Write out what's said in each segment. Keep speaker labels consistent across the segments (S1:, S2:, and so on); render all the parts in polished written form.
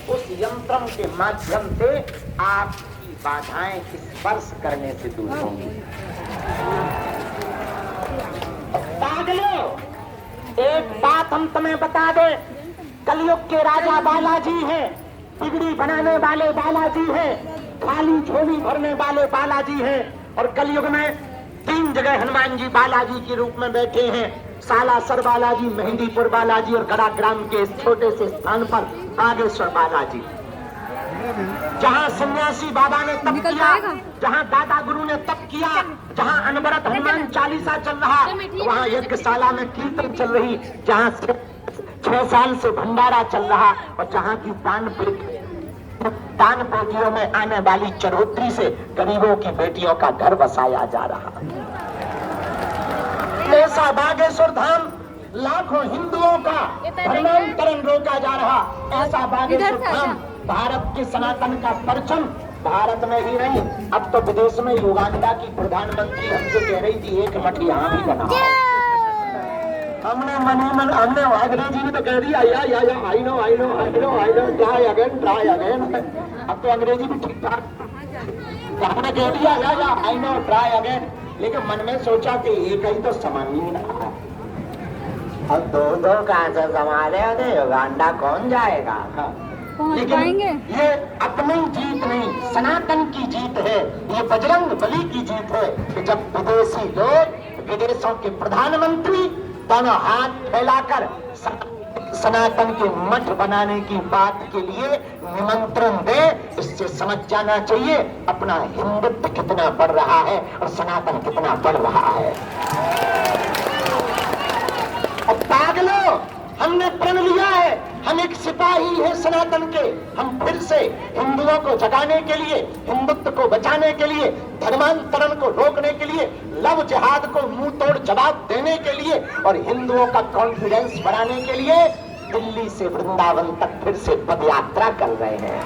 S1: उस यंत्र के माध्यम से आपकी बाधाएं स्पर्श करने से दूर होंगी। पागलों, एक बात हम तुम्हें बता दें, कलयुग के राजा बालाजी हैं, बिगड़ी बनाने वाले बालाजी हैं, खाली झोली भरने वाले बालाजी हैं। और कलयुग में 3 जगह हनुमान जी बालाजी के रूप में बैठे हैं। सालासर बालाजी, मेहंदीपुर बालाजी और गड़ा ग्राम के इस छोटे से स्थान पर बागेश्वर बालाजी, जहाँ सन्यासी बाबा ने तप किया, जहाँ दादा गुरु ने तप किया, जहाँ अनवरत हनुमान चालीसा चल रहा, वहाँ यज्ञशाला में कीर्तन चल रही, जहाँ 6 साल से भंडारा चल रहा, और जहाँ की दान पेटियों में आने वाली चढ़ोतरी से गरीबों की बेटियों का घर बसाया जा रहा। ऐसा बागेश्वर धाम लाखों हिंदुओं का धर्मांतरण रोका जा रहा। ऐसा बागेश्वर धाम भारत के सनातन का परचम भारत में ही नहीं, अब तो विदेश में युगांडा की प्रधानमंत्री हमसे कह रही थी एक मठ यहाँ भी बनाओ। हमने हमने अंग्रेजी में तो कह दिया आई नो ट्राई अगेन। अब तो अंग्रेजी भी ठीक ठाक हमने कह दिया आई नो ट्राई अगेन, लेकिन मन में सोचा कि एक ही तो समझ ही नहीं रहा। अब दो कहां से संभाले, युगांडा कौन जाएगा? लेकिन ये अपनी जीत नहीं, सनातन की जीत है, ये बजरंग बली की जीत है कि जब विदेशी लोग, विदेशों के प्रधानमंत्री दोनों हाथ फैलाकर सनातन के मठ बनाने की बात के लिए निमंत्रण दे, इससे समझ जाना चाहिए अपना हिंदुत्व कितना बढ़ रहा है और सनातन कितना बढ़ रहा है। अब पागलों, हमने प्रण लिया है, हम एक सिपाही हैं सनातन के। हम फिर से हिंदुओं को जगाने के लिए, हिंदुत्व को बचाने के लिए, धर्मांतरण को रोकने के लिए, लव जिहाद को मुंह तोड़ जवाब देने के लिए और हिंदुओं का कॉन्फिडेंस बढ़ाने के लिए दिल्ली से वृंदावन तक फिर से पद यात्रा कर रहे हैं।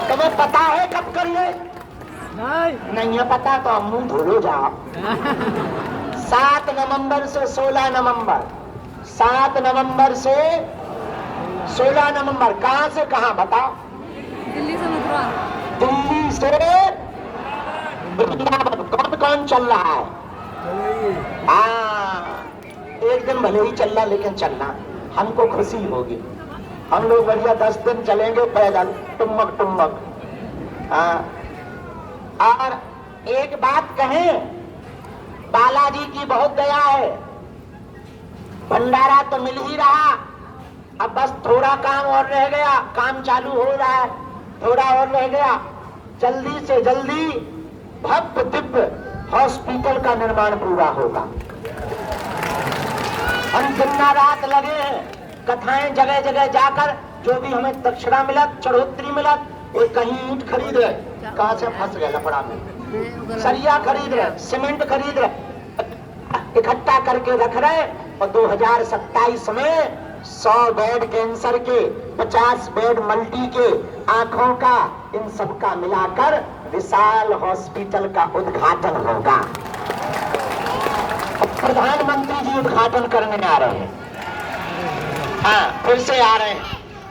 S1: तुम्हें पता है कब करिए? नहीं है पता तो हम मुंह धो जाओ। 7 नवंबर से 16 नवंबर, 7 नवंबर से 16 नवंबर, कहां से कहां बताओ?
S2: दिल्ली से मथुरा।
S1: दिल्ली से वृंदावन। कौन कौन चल रहा है? एक दिन भले ही चलना, लेकिन चलना हमको खुशी होगी। हम लोग बढ़िया 10 दिन चलेंगे पैदल, टुम्मक। और एक बात कहें, बालाजी की बहुत दया है, भंडारा तो मिल ही रहा, अब बस थोड़ा काम और रह गया, काम चालू हो रहा है, थोड़ा और रह गया। जल्दी से जल्दी भव्य दिव्य हॉस्पिटल का निर्माण पूरा होगा। हम दिन रात लगे हैं, कथाएं जगह जगह जाकर, जो भी हमें दक्षिणा मिलत, चढ़ोतरी मिलत, वो कहीं ईंट खरीद रहे, कहां से फंस गए लफड़ा में, सरिया खरीद रहे, सीमेंट खरीद रहे, इकट्ठा करके रख रहे, और 2027 में 100 बेड कैंसर के, 50 बेड मल्टी के, आंखों का, इन सब का मिलाकर विशाल हॉस्पिटल का उद्घाटन होगा। प्रधानमंत्री जी उद्घाटन करने आ रहे हैं, हाँ फिर से आ रहे हैं।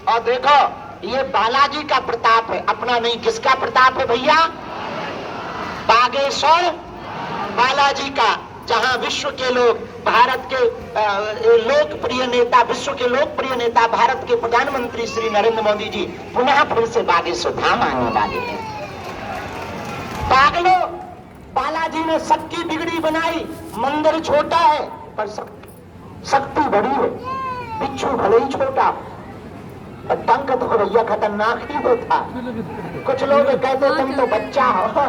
S1: और देखो ये बालाजी का प्रताप है, अपना नहीं। किसका प्रताप है भैया? बागेश्वर बालाजी का, जहां विश्व के लोग, भारत के लोकप्रिय नेता, विश्व के लोकप्रिय नेता, भारत के प्रधानमंत्री श्री नरेंद्र मोदी जी पुनः फिर से बागेश्वर धाम आने वाले हैं। पागलों, बालाजी ने सबकी बिगड़ी बनाई, मंदिर छोटा है पर शक्ति बड़ी है। बिच्छू भले ही छोटा, डंक तो भैया खतरनाक ही होता। कुछ लोग कहते तुम तो बच्चा हो,